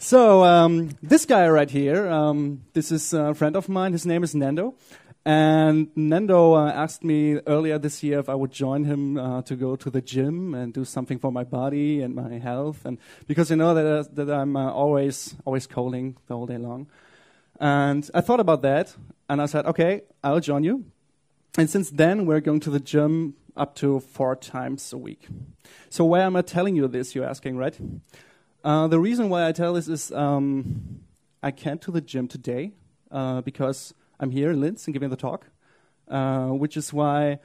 So this guy right here, this is a friend of mine. His name is Nando. And Nando asked me earlier this year if I would join him to go to the gym and do something for my body and my health. And because you know that I'm always coding the whole day long. And I thought about that, and I said, okay, I'll join you. And since then, we're going to the gym up to 4 times a week. So why am I telling you this, you're asking, right? The reason why I tell this is I can't to the gym today because I'm here in Linz and giving the talk, which is why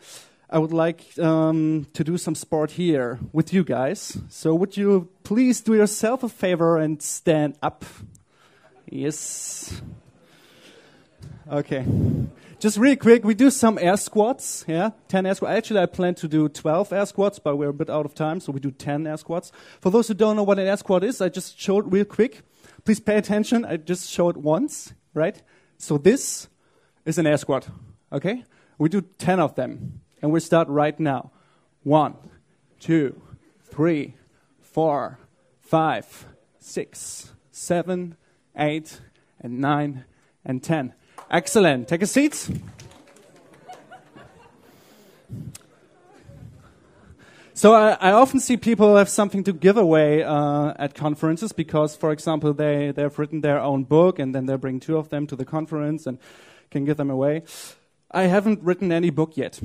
I would like to do some sport here with you guys. So would you please do yourself a favor and stand up? Yes. Okay. Just really quick, we do some air squats, 10 air squats. Actually, I plan to do 12 air squats, but we're a bit out of time, so we do 10 air squats. For those who don't know what an air squat is, I just showed real quick. Please pay attention. I just showed once, right? So this is an air squat, okay? We do 10 of them, and we start right now. 1, 2, 3, 4, 5, 6, 7, 8, and 9, and 10. Excellent. Take a seat. So I often see people have something to give away at conferences because, for example, they've written their own book and then they bring 2 of them to the conference and can give them away. I haven't written any book yet.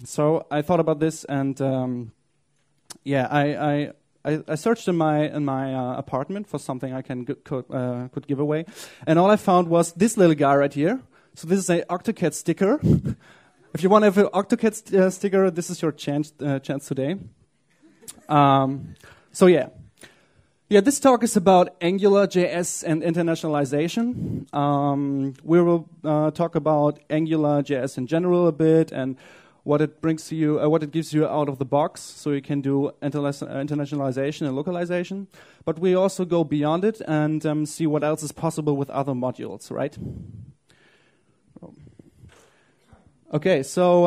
So I thought about this and I searched in my apartment for something I could give away, and all I found was this little guy right here. So this is an AutoCAD sticker. If you want to have an AutoCAD sticker, this is your chance today. This talk is about AngularJS and internationalization. We will talk about AngularJS in general a bit and what it brings to you, what it gives you out of the box, so you can do internationalization and localization. But we also go beyond it and see what else is possible with other modules, right? Okay, so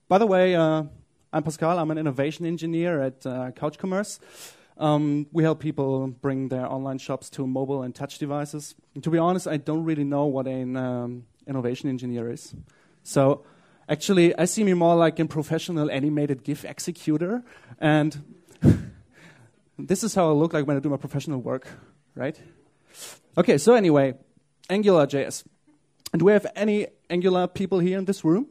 by the way, I'm Pascal. I'm an innovation engineer at CouchCommerce. We help people bring their online shops to mobile and touch devices. And to be honest, I don't really know what an innovation engineer is. So actually, I see me more like a professional animated GIF executor, and this is how I look like when I do my professional work, right? Okay, so anyway, AngularJS. And do we have any Angular people here in this room?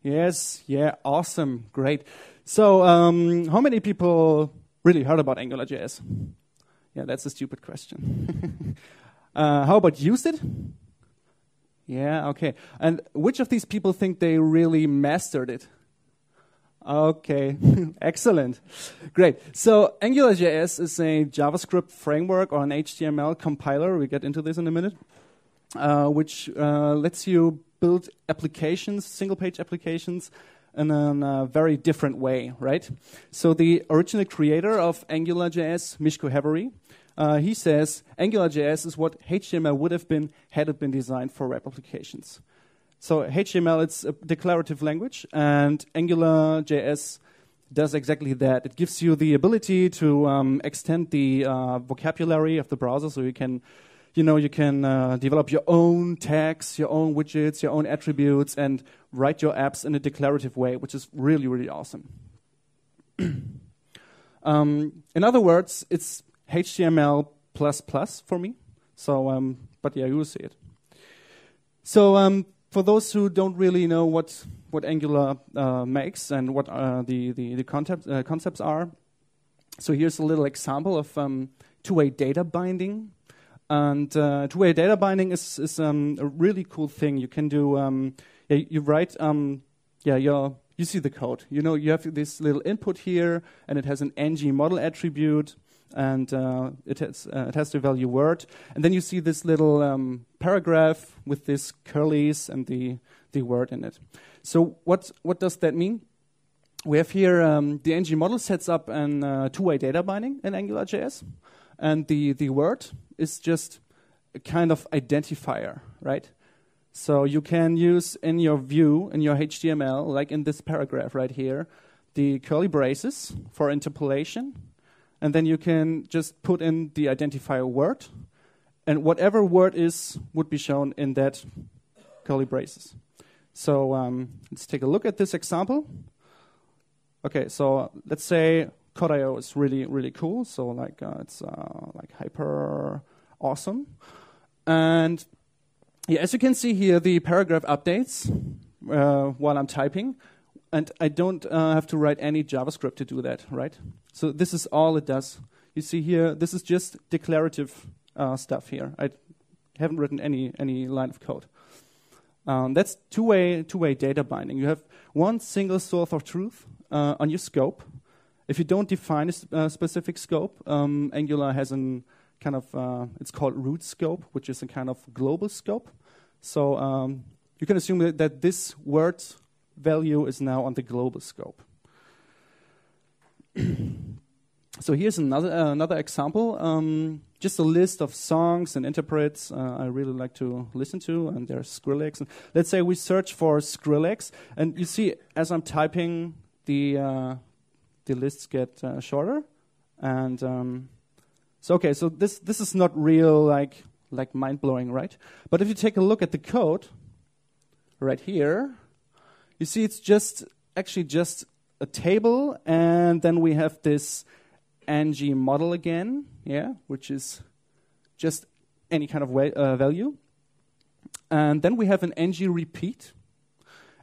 Yes, yeah, awesome, great. So how many people really heard about AngularJS? Yeah, that's a stupid question. How about used it? Yeah, okay. And which of these people think they really mastered it? Okay, excellent. Great. So AngularJS is a JavaScript framework or an HTML compiler. We'll get into this in a minute, which lets you build applications, single-page applications, in a very different way, right? So the original creator of AngularJS, Mishko Havery, he says AngularJS is what HTML would have been had it been designed for web applications. So HTML, it's a declarative language, and AngularJS does exactly that. It gives you the ability to extend the vocabulary of the browser, so you can develop your own tags, your own widgets, your own attributes, and write your apps in a declarative way, which is really, really awesome. In other words, it's HTML++ for me. So, but yeah, you will see it. So, for those who don't really know what Angular makes and what the concepts are, so here's a little example of two-way data binding. And two-way data binding is a really cool thing. You can do, you write, you see the code. You know, you have this little input here, and it has an ng model attribute, and it has the value word. And then you see this little paragraph with this curlies and the word in it. So what does that mean? we have here the ng model sets up an two-way data binding in AngularJS, and the word is just a kind of identifier, right? So you can use in your view, in your HTML, like in this paragraph right here, the curly braces for interpolation, and then you can just put in the identifier word, and whatever word would be shown in that curly braces. So let's take a look at this example. Okay, so let's say code.io is really, really cool. So like it's like hyper awesome. And yeah, as you can see here, the paragraph updates while I'm typing. And I don't have to write any JavaScript to do that, right? So this is all it does. You see here, this is just declarative stuff here. I haven't written any line of code. That's two-way data binding. You have one single source of truth on your scope. If you don't define a specific scope, Angular has an kind of, it's called root scope, which is a kind of global scope. So you can assume that this word value is now on the global scope. So here's another example. Just a list of songs and interprets I really like to listen to, and there's Skrillex. And let's say we search for Skrillex, and you see as I'm typing, the lists get shorter. And so this is not real like mind blowing, right? But if you take a look at the code right here, you see it's actually just a table, and then we have this ng model again, yeah, which is just any kind of value. And then we have an ng repeat.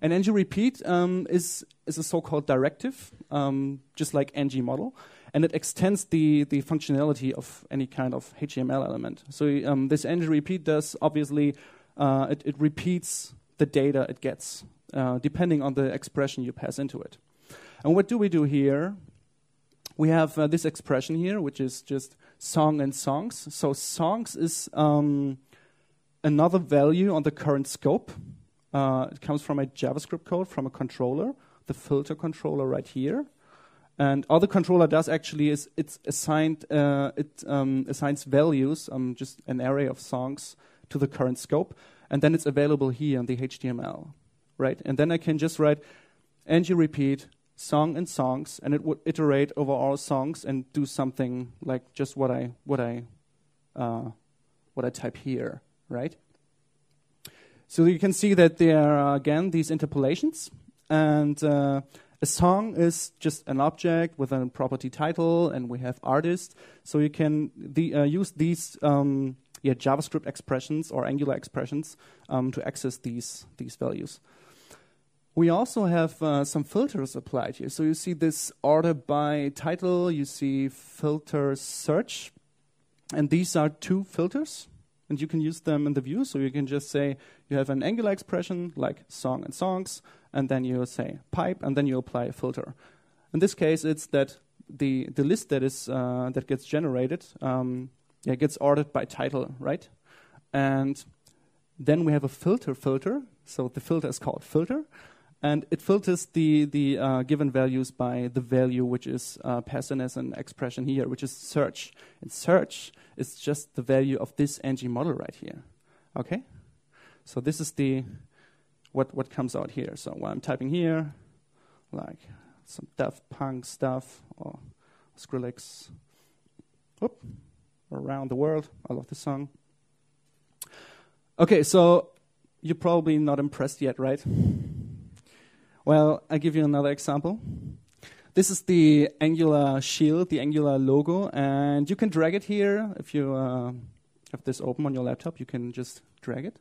An ng repeat is a so-called directive, just like ng model, and it extends the functionality of any kind of HTML element. So this ng repeat does, obviously, it repeats the data it gets, depending on the expression you pass into it. And what do we do here? We have this expression here, which is just song and songs. So songs is another value on the current scope. It comes from a JavaScript code, from a controller, the filter controller right here. And all the controller does actually is it assigns values, just an array of songs to the current scope, and then it's available here in the HTML, right? And then I can just write ng repeat song and songs, and it would iterate over all songs and do something like just what I type here, right? So you can see that there are again these interpolations, and a song is just an object with a property title, and we have artist. So you can use these JavaScript expressions or Angular expressions to access these values. We also have some filters applied here. So you see this order by title, you see filter search, and these are two filters, and you can use them in the view. So you can just say you have an Angular expression like song and songs, and then you say pipe, and then you apply a filter. In this case, it's that the list that gets generated gets ordered by title, right? And then we have a filter. So the filter is called filter. And it filters the given values by the value which is passed in as an expression here, which is search. And search is just the value of this ng model right here. Okay? So this is what comes out here. So while I'm typing here, like some Daft Punk stuff or Skrillex, around the world. I love this song. Okay, so you're probably not impressed yet, right? Well, I'll give you another example. This is the Angular shield, the Angular logo, and you can drag it here. If you have this open on your laptop, you can just drag it.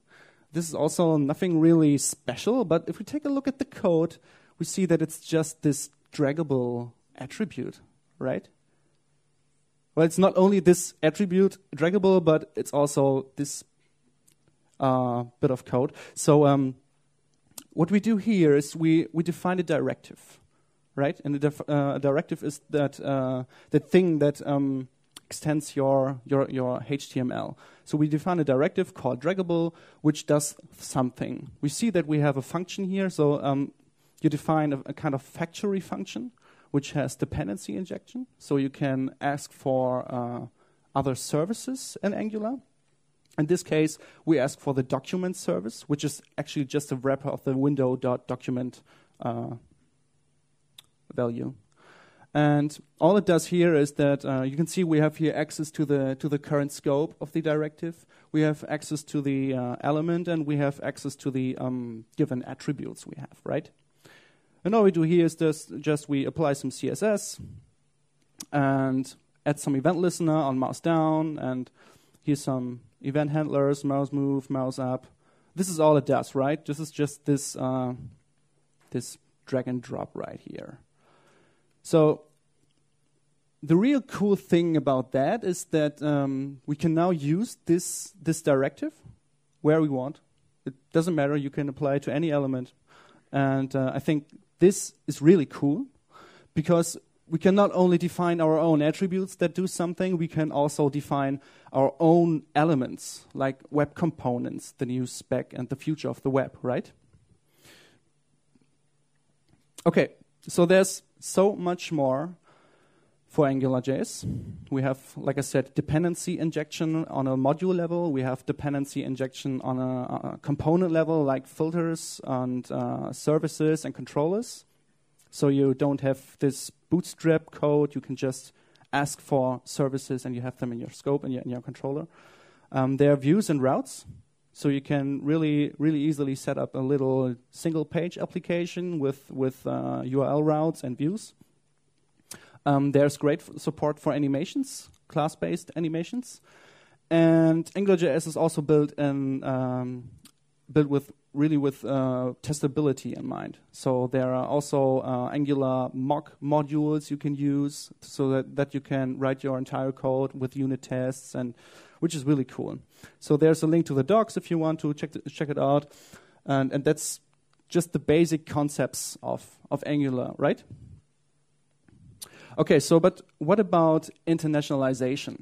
This is also nothing really special, but if we take a look at the code, we see that it's just this draggable attribute, right? Well, it's not only this attribute draggable, but it's also this bit of code. So what we do here is we define a directive, right? And a directive is that the thing that extends your HTML. So we define a directive called draggable, which does something. We see that we have a function here. So you define a kind of factory function which has dependency injection. So you can ask for other services in Angular. In this case, we ask for the document service, which is actually just a wrapper of the window.document value. And all it does here is that you can see we have here access to the current scope of the directive. We have access to the element, and we have access to the given attributes we have, right? And all we do here is just we apply some CSS and add some event listener on mouse down, and here's some event handlers, mouse move, mouse up. This is all it does, right? This is just this this drag and drop right here. So the real cool thing about that is that we can now use this directive where we want. It doesn't matter. You can apply it to any element. And I think this is really cool because we can not only define our own attributes that do something, we can also define our own elements, like web components, the new spec and the future of the web, right? Okay, so there's so much more for AngularJS. We have, like I said, dependency injection on a module level. We have dependency injection on a component level, like filters and services and controllers. So you don't have this bootstrap code. You can just ask for services and you have them in your scope and in your controller. There are views and routes. So you can really easily set up a little single-page application with URL routes and views. There's great support for animations, class-based animations. And AngularJS is also built with testability in mind. So there are also Angular mock modules you can use so that you can write your entire code with unit tests, and which is really cool. So there's a link to the docs if you want to check it out. And that's just the basic concepts of Angular, right? Okay, so but what about internationalization?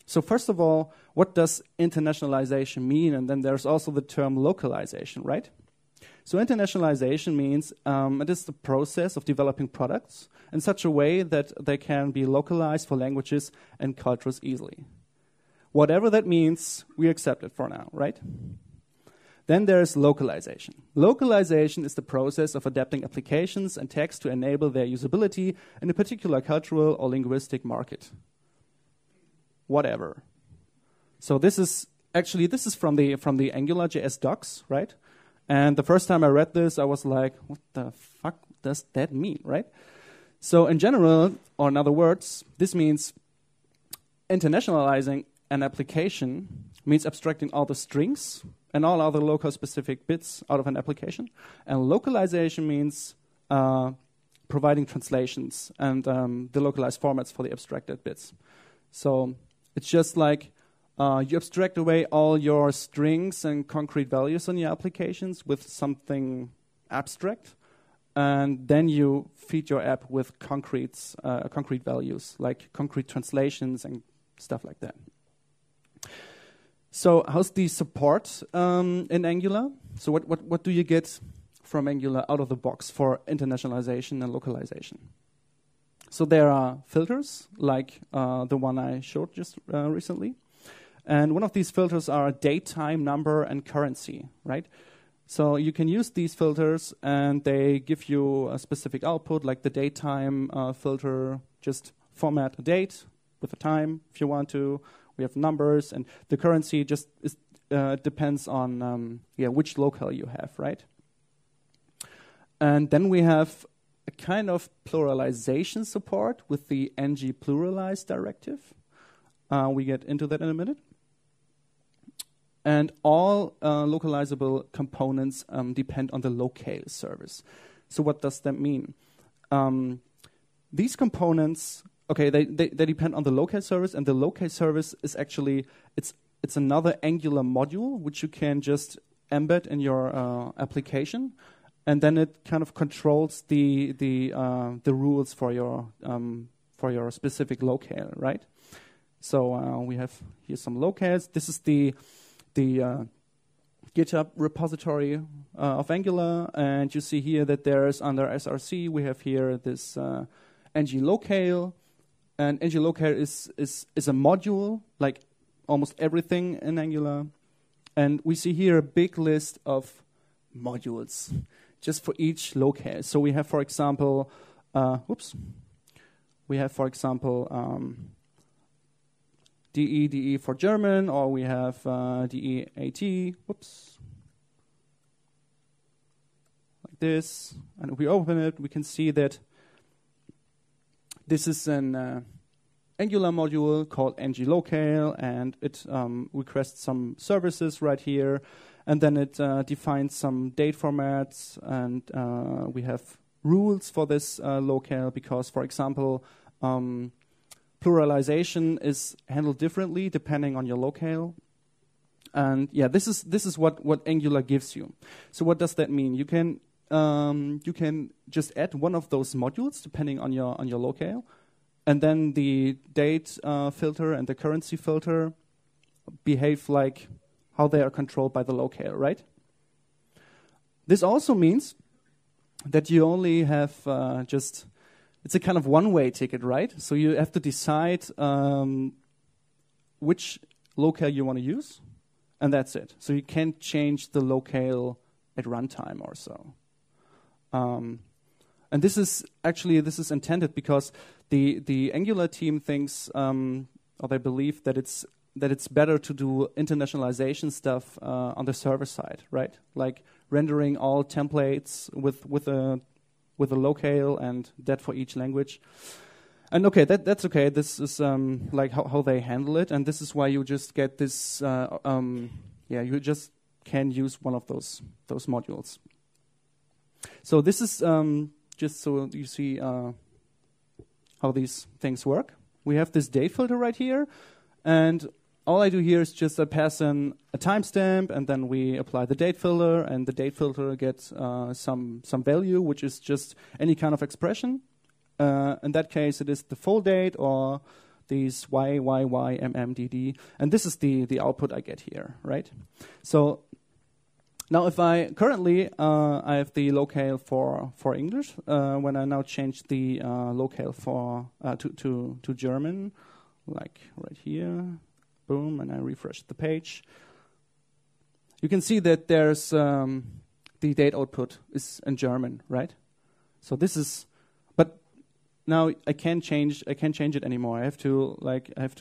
So first of all, what does internationalization mean? And then there's also the term localization, right? So internationalization means it is the process of developing products in such a way that they can be localized for languages and cultures easily. Whatever that means, we accept it for now, right? Then there's localization. Localization is the process of adapting applications and text to enable their usability in a particular cultural or linguistic market. Whatever. So this is from the AngularJS docs, right? And the first time I read this, I was like, what the fuck does that mean, right? So in general, or in other words, this means internationalizing an application means abstracting all the strings and all other local specific bits out of an application. And localization means providing translations and the localized formats for the abstracted bits. So it's just like you abstract away all your strings and concrete values on your applications with something abstract, and then you feed your app with concrete values, like concrete translations and stuff like that. So how's the support in Angular? So what do you get from Angular out of the box for internationalization and localization? So there are filters, like the one I showed just recently. And one of these filters are datetime, number, and currency, right? So you can use these filters, and they give you a specific output, like the datetime filter, just format a date with a time if you want to. We have numbers, and the currency just depends on which locale you have, right? And then we have a kind of pluralization support with the ng pluralize directive. We get into that in a minute. And all localizable components depend on the locale service. So what does that mean? These components, okay, they depend on the locale service, and the locale service is actually it's another Angular module which you can just embed in your application, and then it kind of controls the rules for your specific locale, right? So we have here some locales. This is the GitHub repository of Angular, and you see here that there's under SRC, we have here this ng-locale, and ng-locale is a module, like almost everything in Angular, and we see here a big list of modules just for each locale. So we have, for example, DE for German, or we have DE18, like this. And if we open it, we can see that this is an Angular module called ng-locale, and it requests some services right here, and then it defines some date formats, and we have rules for this locale because, for example, pluralization is handled differently depending on your locale. And yeah, this is what Angular gives you. So what does that mean? You can just add one of those modules depending on your locale, and then the date filter and the currency filter behave like how they are controlled by the locale, right? This also means that you only have it's a kind of one-way ticket, right? So you have to decide which locale you want to use, and that's it. So you can't change the locale at runtime or so. And this is intended because the Angular team thinks, or they believe that it's better to do internationalization stuff on the server side, right? Like rendering all templates with a locale, and that for each language. And okay, that's okay. This is like how they handle it, and this is why you just get this. You just can use one of those modules. So this is just so you see how these things work. We have this date filter right here, and all I do here is just I pass in a timestamp, and then we apply the date filter, and the date filter gets some value, which is just any kind of expression. In that case, it is the full date or these YYYMMDD, and this is the output I get here, right? So now if I currently I have the locale for English. When I now change the locale for to German, like right here. Boom, and I refresh the page. You can see that there's the date output is in German, right? So this is, but now I can't change it anymore. I have to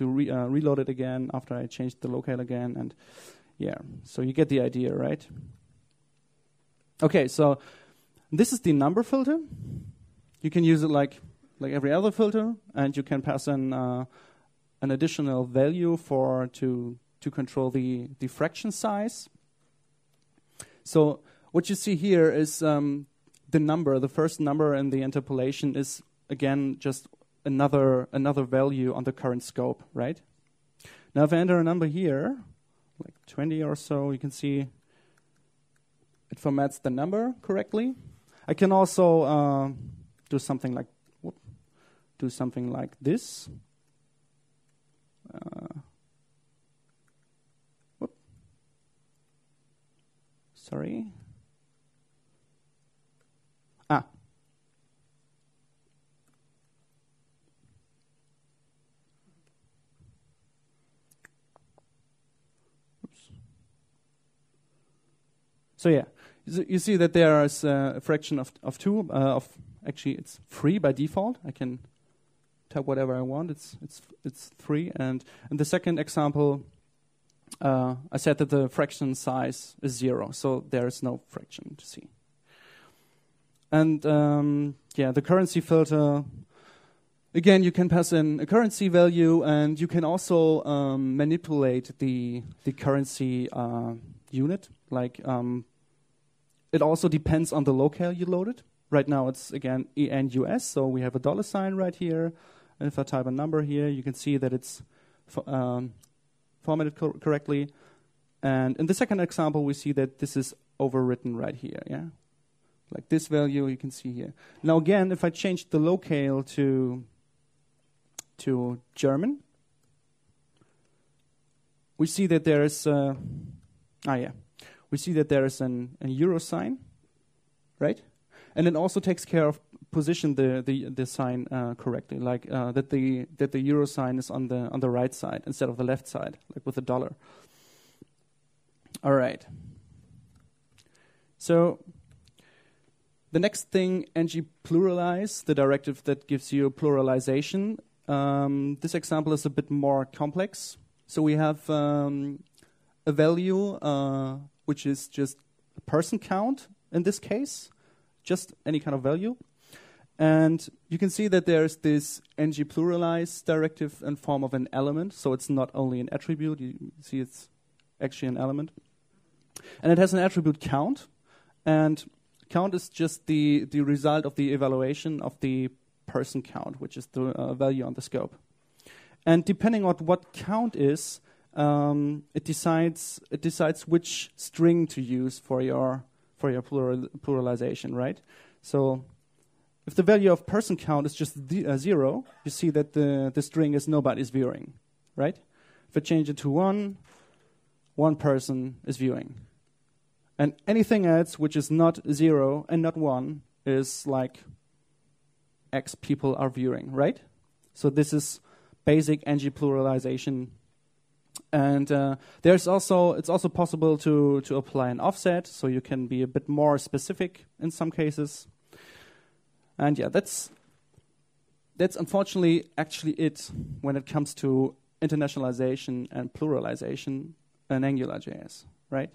reload it again after I changed the locale again, and yeah. So you get the idea, right? Okay, so this is the number filter. You can use it like every other filter, and you can pass in an additional value to control the fraction size. So what you see here is the first number in the interpolation is again just another value on the current scope, right? Now if I enter a number here, like 20 or so, you can see it formats the number correctly. I can also do something like this. Sorry. Oops. So yeah, you see that there is a fraction of 2. Actually, it's 3 by default. I can type whatever I want. It's 3. And in the second example, I said that the fraction size is 0, so there is no fraction to see. And the currency filter. Again, you can pass in a currency value, and you can also manipulate the currency unit. Like it also depends on the locale you loaded. Right now, it's again EN US, so we have a $sign right here. And if I type a number here, you can see that it's formatted correctly. And in the second example, we see that this is overwritten right here. Yeah, like this value you can see here. Now again, if I change the locale to German, we see that there is we see that there is an euro sign, right? And it also takes care of position the sign correctly, like that the euro sign is on the right side instead of the left side, like with the dollar. All right. So the next thing, ng-pluralize, the directive that gives you pluralization. This example is a bit more complex. So we have a value which is just a person count in this case, just any kind of value. And you can see that there's this ng-pluralize directive in form of an element. So it's not only an attribute, you see it's actually an element. And it has an attribute count. And count is just the result of the evaluation of the person count, which is the value on the scope. And depending on what count is, it decides which string to use for your pluralization, right? So if the value of person count is just 0, you see that the string is nobody's viewing, right? If I change it to 1, one person is viewing. And anything else which is not 0 and not 1 is like X people are viewing, right? So this is basic ng-pluralization. And it's also possible to apply an offset, so you can be a bit more specific in some cases. And yeah, that's unfortunately actually it when it comes to internationalization and pluralization in AngularJS, right?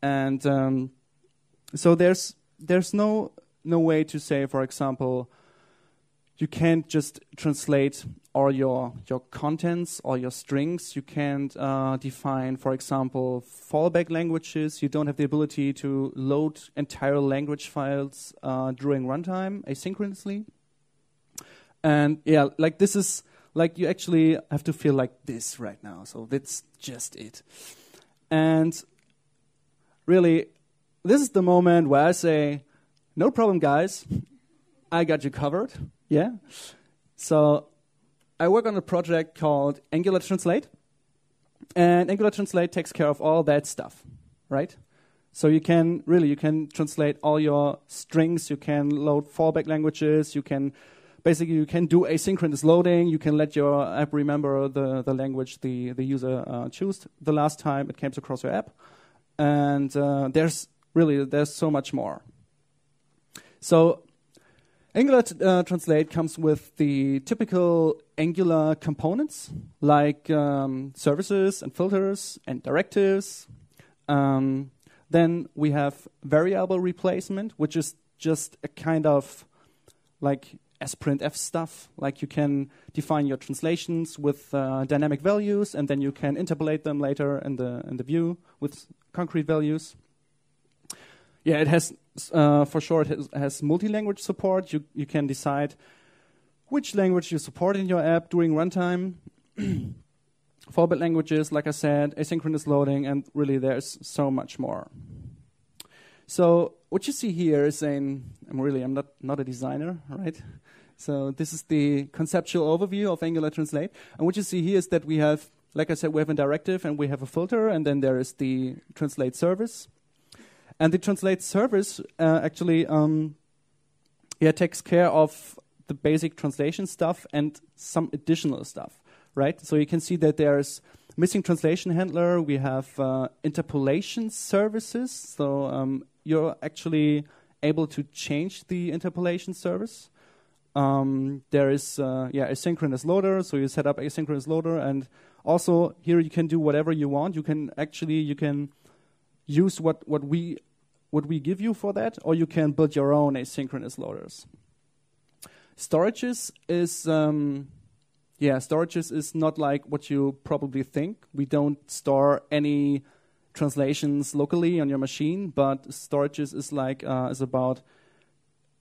And so there's no way to say, for example, you can't just translate all your contents or your strings. You can't define, for example, fallback languages. You don't have the ability to load entire language files during runtime asynchronously. And yeah, like this is like you actually have to feel like this right now. So that's just it. And really, this is the moment where I say, no problem, guys. I got you covered. Yeah. So I work on a project called Angular Translate. And Angular Translate takes care of all that stuff, right? So you can translate all your strings. You can load fallback languages. You can do asynchronous loading. You can let your app remember the language the user chose the last time it came across your app. And there's so much more. So Angular Translate comes with the typical Angular components, like services and filters and directives. Then we have variable replacement, which is just a kind of like sprintf stuff. Like you can define your translations with dynamic values, and then you can interpolate them later in the view with concrete values. Yeah, it has, for sure, it has multi-language support. You can decide which language you support in your app during runtime. Fallback languages, like I said, asynchronous loading, and really there's so much more. So what you see here is I'm not a designer, right? So this is the conceptual overview of Angular Translate. And what you see here is that we have, like I said, we have a directive and we have a filter, and then there is the translate service. And the translate service actually takes care of the basic translation stuff and some additional stuff, right? So you can see that there's missing translation handler. We have interpolation services. So you're actually able to change the interpolation service. There is asynchronous loader. So you set up asynchronous loader, and also here you can do whatever you want. You can use what we give you for that, or you can build your own asynchronous loaders. Storages is not like what you probably think. We don't store any translations locally on your machine, but storages is about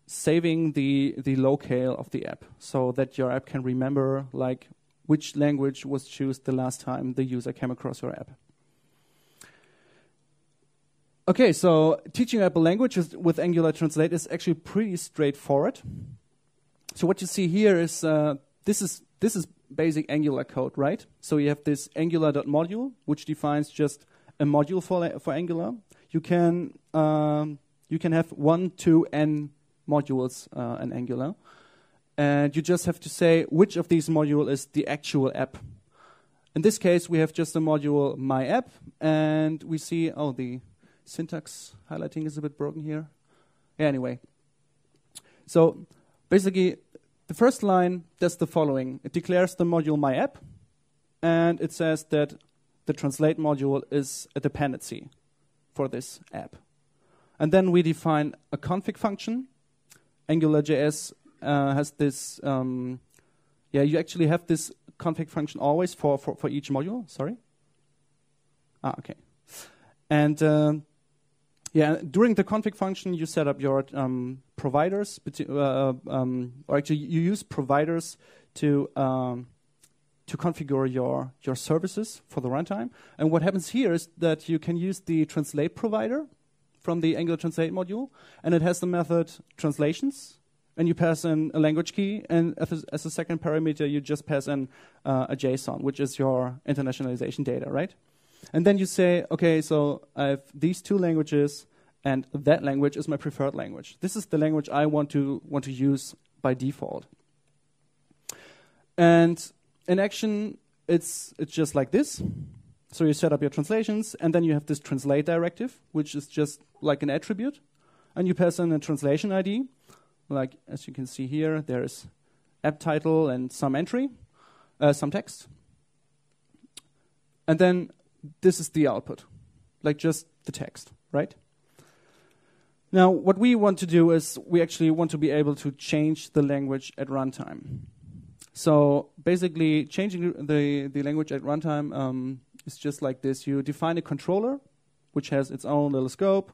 saving the locale of the app, so that your app can remember like which language was chosen the last time the user came across your app. Okay, so teaching app a language with Angular Translate is actually pretty straightforward. So what you see here is this is basic Angular code, right? So you have this angular.module, which defines just a module for Angular. you can have 1 to n modules in Angular, and you just have to say which of these modules is the actual app. In this case, we have just a module my app, and we see the syntax highlighting is a bit broken here. Yeah, anyway, so basically, the first line does the following: it declares the module my app, and it says that the translate module is a dependency for this app. And then we define a config function. AngularJS has this, you actually have this config function always for each module, sorry. Okay. And during the config function, you set up your providers, or actually you use providers to configure your services for the runtime. And what happens here is that you can use the translate provider from the Angular translate module, and it has the method translations, and you pass in a language key, and as a second parameter, you just pass in a JSON, which is your internationalization data, right? And then you say, okay, so I have these 2 languages, and that language is my preferred language. This is the language I want to use by default. And in action, it's just like this. So you set up your translations, and then you have this translate directive, which is just like an attribute. And you pass in a translation ID. Like, as you can see here, there's app title and some entry, some text. And then this is the output, like just the text, right? Now, what we want to do is we actually want to be able to change the language at runtime. So basically, changing the language at runtime is just like this. You define a controller, which has its own little scope,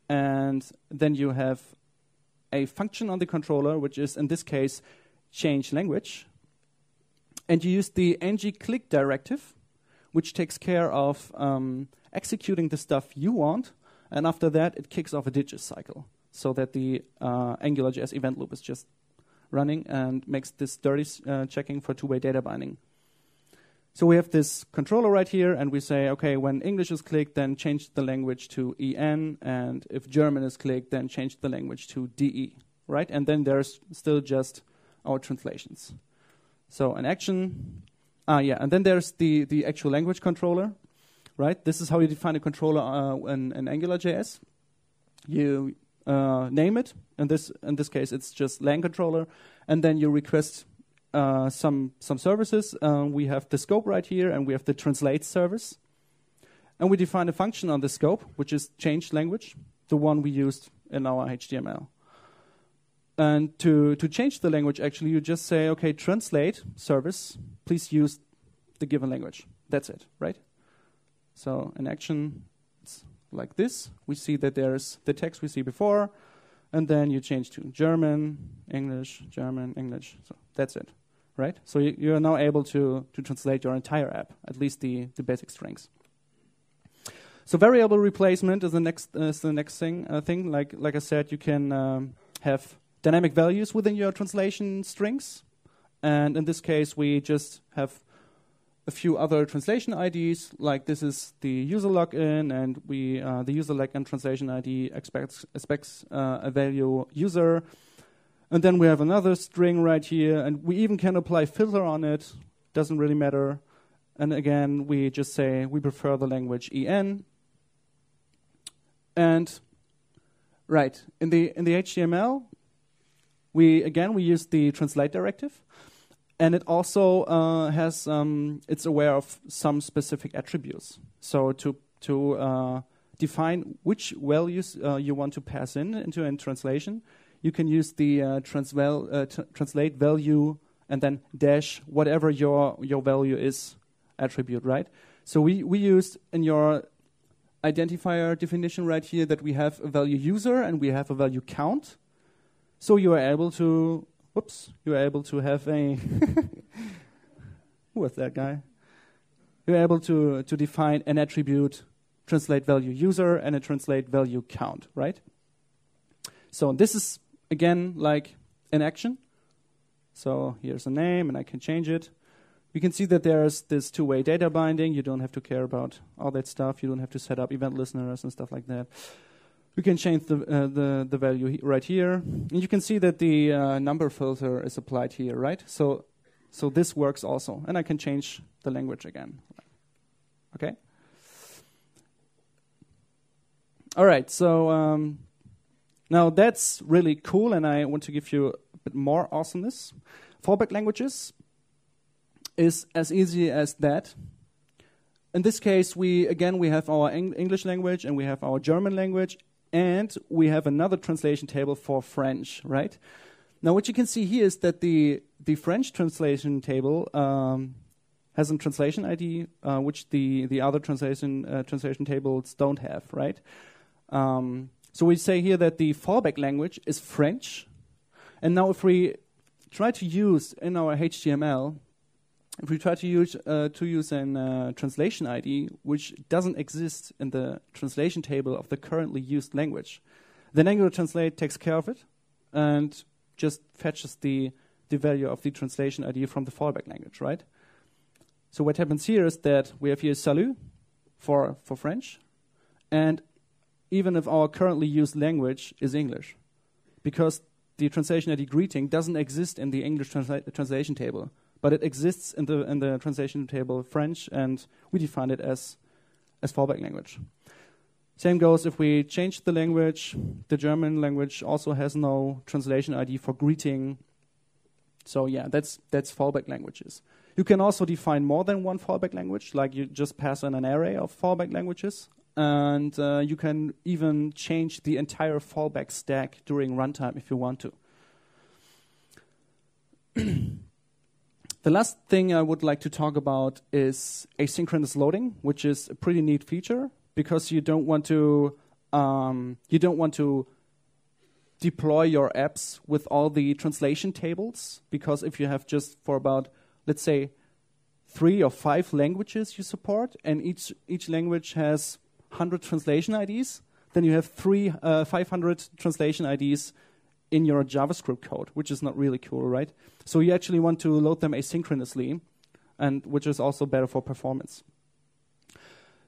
and then you have a function on the controller, which is, in this case, change language. And you use the ng-click directive, which takes care of executing the stuff you want, and after that, it kicks off a digest cycle, so that the AngularJS event loop is just running and makes this dirty checking for 2-way data binding. So we have this controller right here, and we say, okay, when English is clicked, then change the language to EN, and if German is clicked, then change the language to DE, right? And then there's still just our translations. So an action, and then there's the actual language controller, right? This is how you define a controller in AngularJS. You name it. In this case, it's just lang controller, and then you request some services. We have the scope right here, and we have the translate service. And we define a function on the scope, which is change language, the one we used in our HTML. And to change the language, actually, you just say, okay, translate service, please use the given language. That's it, right? So in action, it's like this. We see that there's the text we see before, and then you change to German, English, German, English. So that's it, right? So you are now able to translate your entire app, at least the basic strings. So variable replacement is the next thing. Like I said, you can have dynamic values within your translation strings, and in this case, we just have a few other translation IDs. Like this is the user login, and the user login translation ID expects a value user, and then we have another string right here, and we even can apply filter on it. Doesn't really matter. And again, we just say we prefer the language EN. And right in the HTML, we use the translate directive, and it also it's aware of some specific attributes. So to define which values you want to pass into a translation, you can use the translate value and then dash whatever your value is attribute, right? So we used in your identifier definition right here that we have a value user and we have a value count. So you are able to, have a, who was that guy? You're able to define an attribute, translate value user, and a translate value count, right? So this is, again, like an action. So here's a name, and I can change it. You can see that there's this two-way data binding. You don't have to care about all that stuff. You don't have to set up event listeners and stuff like that. We can change the value right here. And you can see that the number filter is applied here, right? So this works also. And I can change the language again. Okay? All right, so now that's really cool, and I want to give you a bit more awesomeness. Fallback languages is as easy as that. In this case, we have our English language, and we have our German language, and we have another translation table for French, right? Now, what you can see here is that the French translation table has a translation ID, which the other translation tables don't have, right? So we say here that the fallback language is French, and now if we try to use in our HTML, if we try to use an translation ID which doesn't exist in the translation table of the currently used language, then Angular Translate takes care of it and just fetches the value of the translation ID from the fallback language, right? So what happens here is that we have here salut for French, and even if our currently used language is English, because the translation ID greeting doesn't exist in the English translation table, but it exists in the translation table French, and we define it as fallback language. Same goes if we change the language. The German language also has no translation ID for greeting. So yeah, that's fallback languages. You can also define more than one fallback language, like you just pass in an array of fallback languages, and you can even change the entire fallback stack during runtime if you want to. The last thing I would like to talk about is asynchronous loading, which is a pretty neat feature because you don't want to deploy your apps with all the translation tables, because if you have just for about, let's say, 3 or 5 languages you support, and each language has 100 translation IDs, then you have 500 translation IDs in your JavaScript code, which is not really cool, right? So you actually want to load them asynchronously, and which is also better for performance.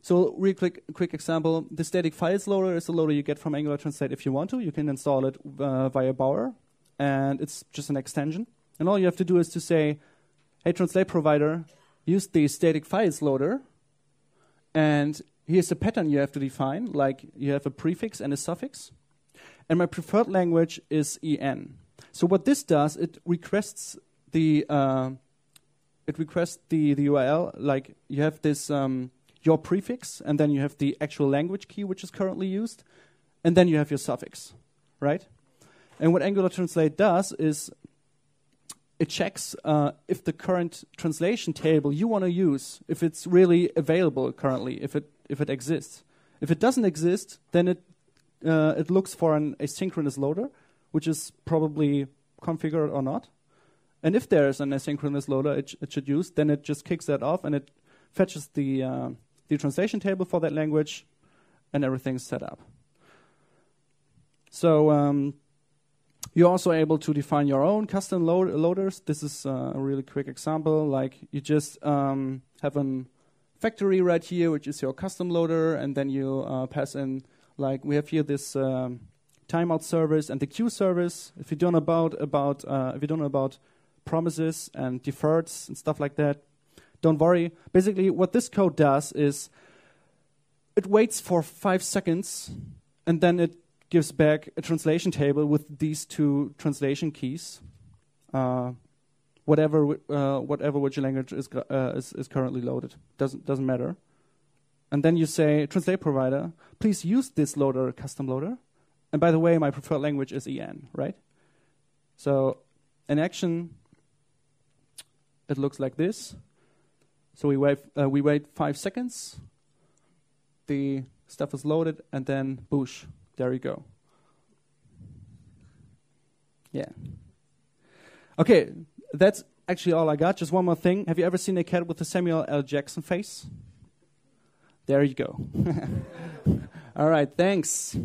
So real quick example, the static files loader is a loader you get from Angular Translate if you want to. You can install it via Bower, and it's just an extension. And all you have to do is to say, hey, Translate provider, use the static files loader, and here's a pattern you have to define, like you have a prefix and a suffix. And my preferred language is en. So what this does, it requests the URL, like you have this your prefix, and then you have the actual language key which is currently used, and then you have your suffix, right? And what Angular Translate does is it checks if the current translation table you want to use, if it's really available currently, if it exists. If it doesn't exist, then it looks for an asynchronous loader, which is probably configured or not. And if there's an asynchronous loader it should use, then it just kicks that off and it fetches the translation table for that language, and everything's set up. So you're also able to define your own custom loaders. This is a really quick example. Like you just have a factory right here, which is your custom loader, and then you pass in, like we have here this timeout service and the queue service. If you don't know about promises and deferreds and stuff like that, don't worry. Basically, what this code does is it waits for 5 seconds, and then it gives back a translation table with these 2 translation keys, whatever which language is currently loaded. Doesn't matter. And then you say, translate provider, please use this loader, custom loader. And by the way, my preferred language is en, right? So in action, it looks like this. So we wait 5 seconds. The stuff is loaded, and then boosh, there you go. Yeah. Okay, that's actually all I got. Just one more thing. Have you ever seen a cat with a Samuel L. Jackson face? There you go. All right, thanks.